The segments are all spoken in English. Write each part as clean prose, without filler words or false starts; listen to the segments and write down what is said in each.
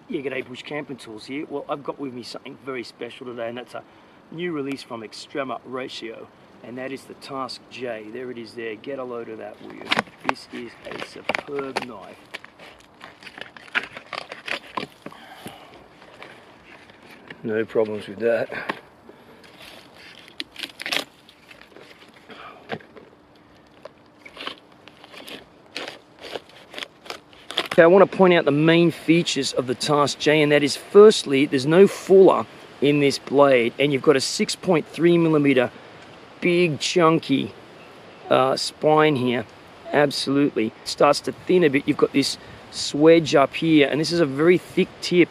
Yeah, g'day Bush Camping Tools here. Well, I've got with me something very special today, and that's a new release from Extrema Ratio, and that is the TASK J. There it is there. Get a load of that, will you? This is a superb knife. No problems with that. Okay, I want to point out the main features of the TASK J, and that is, firstly, there's no fuller in this blade, and you've got a 6.3mm big chunky spine here. Absolutely. It starts to thin a bit. You've got this swedge up here, and this is a very thick tip.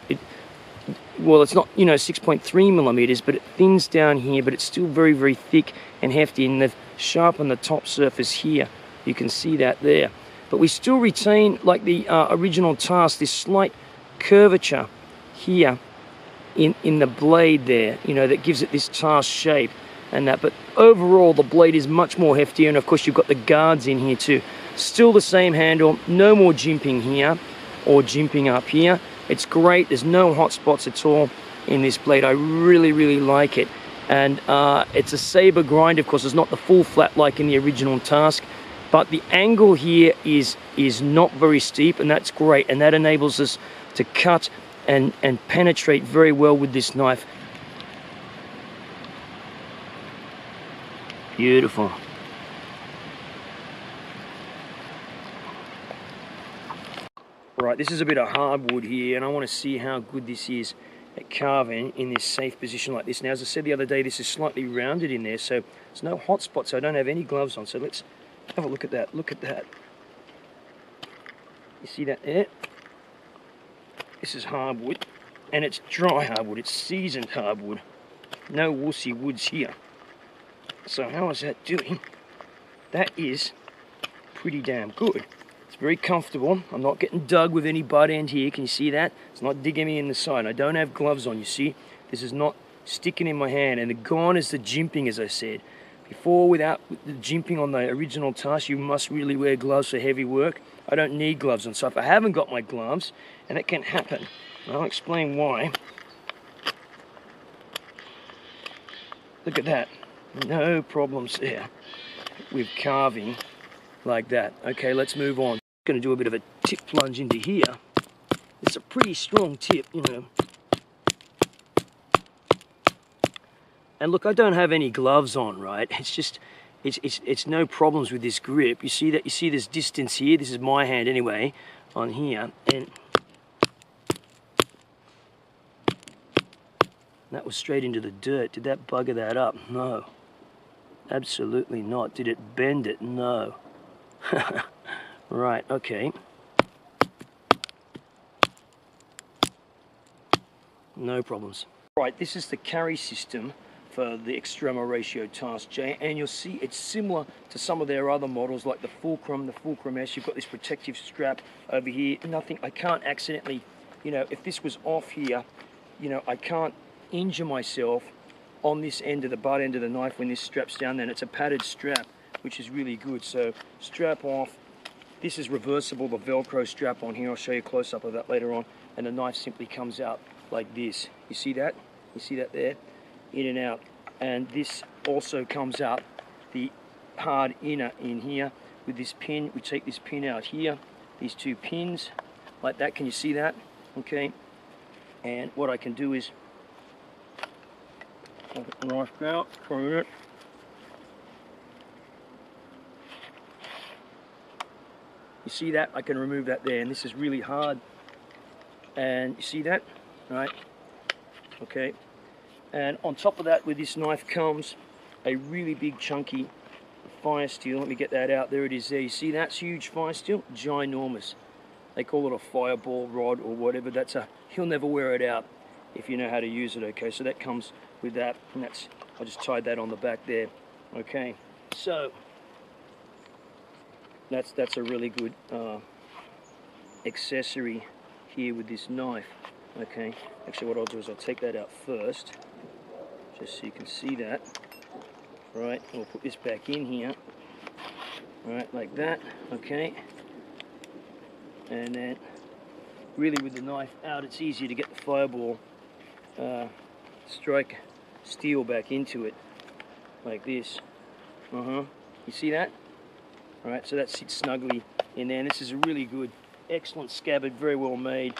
Well, it's not, 6.3mm, but it thins down here, but it's still very, very thick and hefty, and they've sharpened the top surface here. You can see that there. But we still retain, like the original TASK, this slight curvature here in the blade there, that gives it this TASK shape and that. But overall, the blade is much more hefty, and of course, you've got the guards in here too. Still the same handle, no more jimping here or jimping up here. It's great. There's no hot spots at all in this blade. I really, really like it. And it's a saber grind, of course. It's not the full flat like in the original TASK. But the angle here is not very steep, and that's great, and that enables us to cut and penetrate very well with this knife. Beautiful. Right, this is a bit of hardwood here, and I want to see how good this is at carving in this safe position like this. Now, as I said the other day, this is slightly rounded in there, so there's no hot spots, so I don't have any gloves on, so let's have a look at that. Look at that. You see that there? This is hardwood, and it's dry hardwood. It's seasoned hardwood. No wussy woods here. So how is that doing? That is pretty damn good. It's very comfortable. I'm not getting dug with any butt end here. Can you see that? It's not digging me in the side. I don't have gloves on, you see? This is not sticking in my hand. And the gone is the jimping, as I said. Before, without the jimping on the original TASK, you must really wear gloves for heavy work. I don't need gloves on, so if I haven't got my gloves, and it can happen, I'll explain why. Look at that. No problems there with carving like that. Okay, let's move on. I'm going to do a bit of a tip plunge into here. It's a pretty strong tip, And look, I don't have any gloves on, right? It's just, it's no problems with this grip. You see that? You see this distance here? This is my hand anyway, on here, and that was straight into the dirt. Did that bugger that up? No. Absolutely not. Did it bend it? No. Right, okay. No problems. Right, this is the carry system for the Extrema Ratio TASK J, and you'll see it's similar to some of their other models like the Fulcrum S. You've got this protective strap over here. Nothing, I can't accidentally, if this was off here, I can't injure myself on this end of the butt end of the knife when this straps down. Then it's a padded strap, which is really good. So strap off. This is reversible, the Velcro strap on here. I'll show you a close-up of that later on. And the knife simply comes out like this. You see that? You see that there? In and out. And this also comes out the hard inner in here with this pin. We take this pin out here, these two pins like that. Can you see that? Okay. And what I can do is knife out, prune it. You see that? I can remove that there, and this is really hard. And you see that? Right? Okay. And on top of that, with this knife comes a really big chunky fire steel. Let me get that out. There it is there. You see that's huge fire steel? Ginormous. They call it a fireball rod or whatever. He'll never wear it out if you know how to use it, okay? So that comes with that, and I just tied that on the back there. Okay. So that's a really good accessory here with this knife. Okay, actually what I'll do is I'll take that out first, just so you can see that. Right, we'll put this back in here. Right, like that, okay. And then really with the knife out, it's easier to get the fireball strike steel back into it, like this. You see that? Alright, so that sits snugly in there, and this is a really good, excellent scabbard, very well made,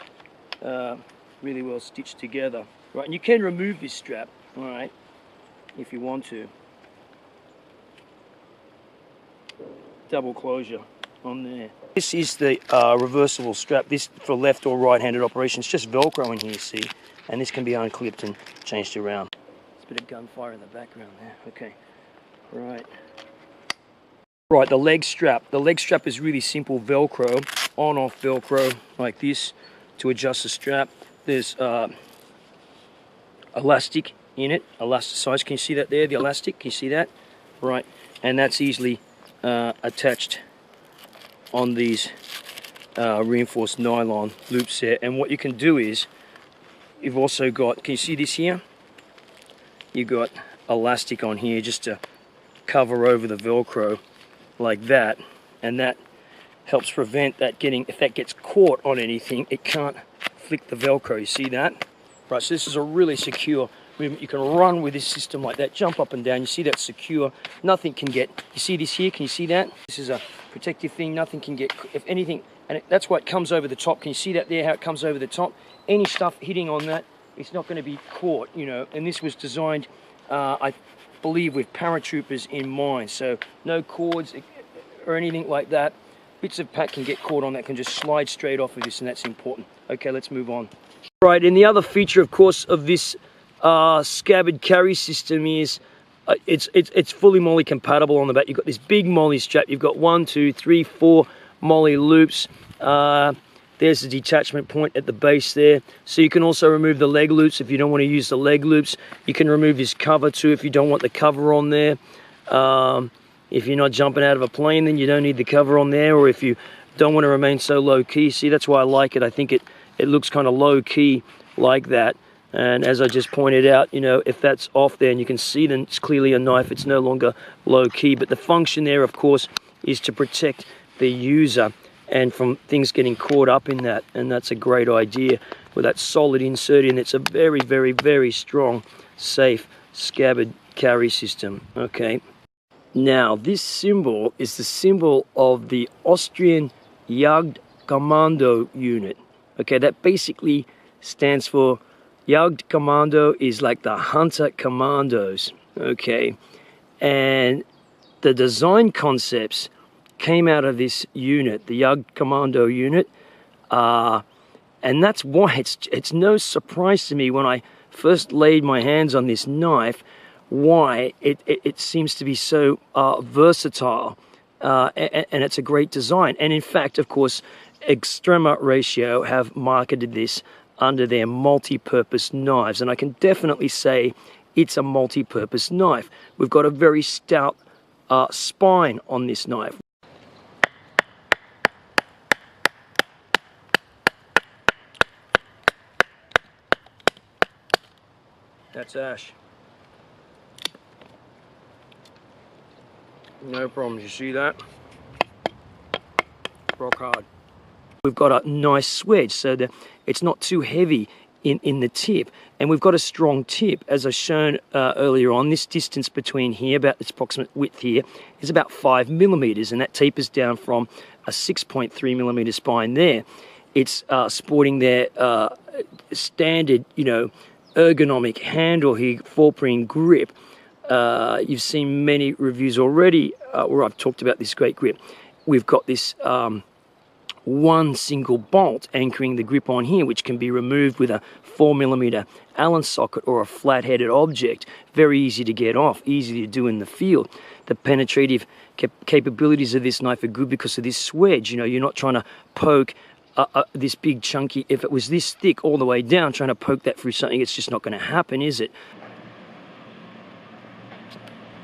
really well stitched together. Right, and you can remove this strap, alright, if you want to. Double closure on there. This is the reversible strap. This for left or right-handed operation. It's just Velcro in here, see? And this can be unclipped and changed around. There's a bit of gunfire in the background there. Okay, right. Right, the leg strap. The leg strap is really simple Velcro, on-off Velcro, like this, to adjust the strap. There's elastic in it, elasticized. Can you see that there, the elastic? Can you see that? Right, and that's easily attached on these reinforced nylon loops there. And what you can do is, you've also got, can you see this here? You've got elastic on here just to cover over the Velcro like that, and that helps prevent that getting, if that gets caught on anything, it can't flick the Velcro. You see that? Right, so this is a really secure movement. You can run with this system like that, jump up and down. You see that's secure. Nothing can get, you see this here? Can you see that? This is a protective thing. Nothing can get, if anything, and that's why it comes over the top. Can you see that there, how it comes over the top? Any stuff hitting on that, it's not going to be caught, you know. And this was designed, I believe, with paratroopers in mind. So no cords or anything like that. Bits of pack can get caught on that, can just slide straight off of this, and that's important. Okay, let's move on. Right, and the other feature, of course, of this Scabbard carry system is it's fully Molle compatible on the back. You've got this big Molle strap. You've got 1, 2, 3, 4 Molle loops. There's the detachment point at the base there. So you can also remove the leg loops if you don't want to use the leg loops. You can remove this cover too if you don't want the cover on there. If you're not jumping out of a plane, then you don't need the cover on there. Or if you don't want to remain so low key, see, that's why I like it. I think it looks kind of low key like that. And as I just pointed out, you know, if that's off there and you can see, then it's clearly a knife. It's no longer low key. But the function there, of course, is to protect the user and from things getting caught up in that. And that's a great idea with that solid insert in. It's a very, very, very strong, safe Scabbard carry system. Okay. Now, this symbol is the symbol of the Austrian Jagdkommando unit. Okay, that basically stands for, Jagdkommando is like the hunter commandos. Okay, and the design concepts came out of this unit, the Jagdkommando unit, and that's why it's no surprise to me when I first laid my hands on this knife why it seems to be so versatile, and it's a great design. And in fact, of course, Extrema Ratio have marketed this under their multi-purpose knives, and I can definitely say it's a multi-purpose knife. We've got a very stout spine on this knife. That's ash. No problems, you see that? Rock hard. We've got a nice swedge so that it's not too heavy in the tip, and we've got a strong tip. As I've shown earlier on, this distance between here, about this approximate width here, is about 5 millimeters, and that tapers down from a 6.3 millimeter spine there. It's sporting their standard, you know, ergonomic handle here, 4-pring grip. You've seen many reviews already where I've talked about this great grip. We've got this one single bolt anchoring the grip on here, which can be removed with a 4mm Allen socket or a flat-headed object. Very easy to get off, easy to do in the field. The penetrative capabilities of this knife are good because of this swedge. You know, you're not trying to poke this big chunky, if it was this thick all the way down, trying to poke that through something, it's just not going to happen, is it?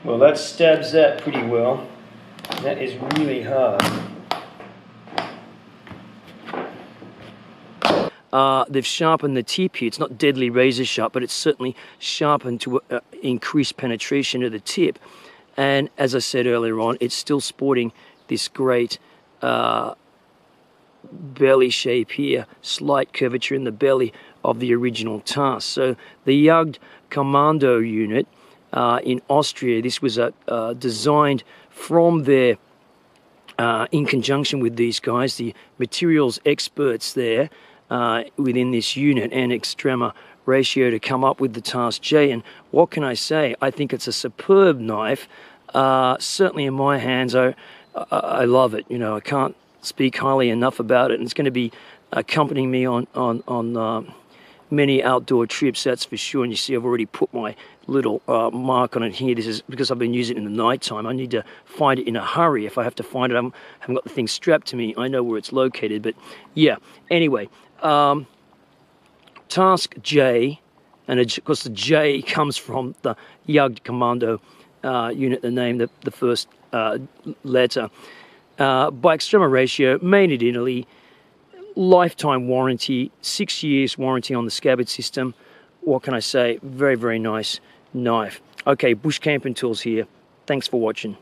Well, that stabs that pretty well. That is really hard. They've sharpened the tip here. It's not deadly razor sharp, but it's certainly sharpened to increase penetration of the tip. And as I said earlier on, it's still sporting this great belly shape here, slight curvature in the belly of the original task. So the Jagdkommando unit in Austria, this was designed from there in conjunction with these guys, the materials experts there within this unit, and Extrema Ratio to come up with the Task J. And what can I say? I think it's a superb knife. Certainly in my hands, I love it. You know, I can't speak highly enough about it, and it's going to be accompanying me on many outdoor trips, that's for sure. And you see I've already put my little mark on it here. This is because I've been using it in the night time. I need to find it in a hurry. If I have to find it, I haven't got the thing strapped to me. I know where it's located, but yeah. Anyway, Task J, and of course the J comes from the Jagdkommando unit, the name, the first letter. By Extrema Ratio, made in Italy, lifetime warranty, 6 years warranty on the Scabbard system. What can I say? Very, very nice knife. Okay, bush camping tools here. Thanks for watching.